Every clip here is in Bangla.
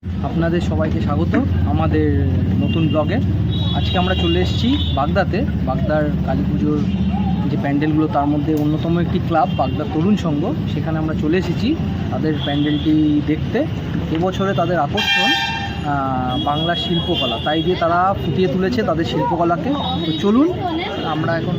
আপনাদের সবাইকে স্বাগত আমাদের নতুন ব্লগে। আজকে আমরা চলে এসেছি বাগদাতে। বাগদার কালী পুজোর যে প্যান্ডেলগুলো তার মধ্যে অন্যতম একটি ক্লাব বাগদার তরুণ সংঘ, সেখানে আমরা চলে এসেছি তাদের প্যান্ডেলটি দেখতে। এবছরে তাদের আকর্ষণ বাংলার শিল্পকলা, তাই দিয়ে তারা ফুটিয়ে তুলেছে তাদের শিল্পকলাকে। তো চলুন আমরা এখন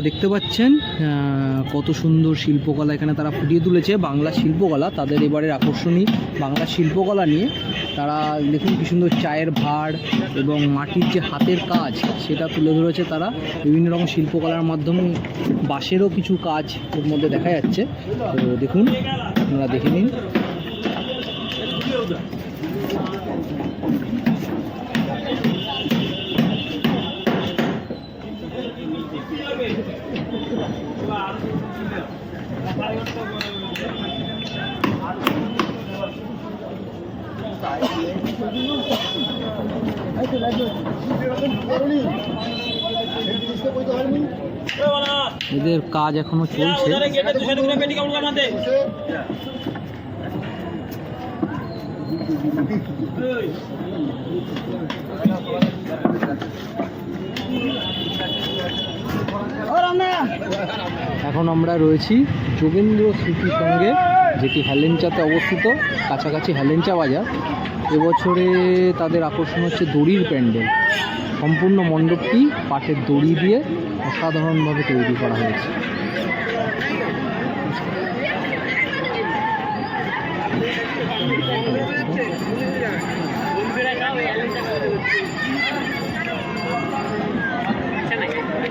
দেখতে পাচ্ছেন কত সুন্দর শিল্পকলা এখানে তারা ফুটিয়ে তুলেছে। বাংলা শিল্পকলা, তাদের এবারের আকর্ষণীয় বাংলা শিল্পকলা নিয়ে তারা দেখুন কি সুন্দর চায়ের ভাঁড় এবং মাটির যে হাতের কাজ সেটা তুলে ধরেছে তারা বিভিন্ন রকম শিল্পকলার মাধ্যমে। বাঁশেরও কিছু কাজ এর মধ্যে দেখা যাচ্ছে। তো দেখুন, আপনারা দেখে নিন। এদের কাজ এখনো চলছে। এখন আমরা রয়েছি যোগেন্দ্র স্মৃতি সঙ্গে, যেটি হেলেঞ্চাতে অবস্থিত, কাছাকাছি হেলেঞ্চা বাজার। এবছরে তাদের আকর্ষণ হচ্ছে দড়ির প্যান্ডেল। সম্পূর্ণ মণ্ডপটি পাটের দড়ি দিয়ে অসাধারণভাবে তৈরি করা হয়েছে।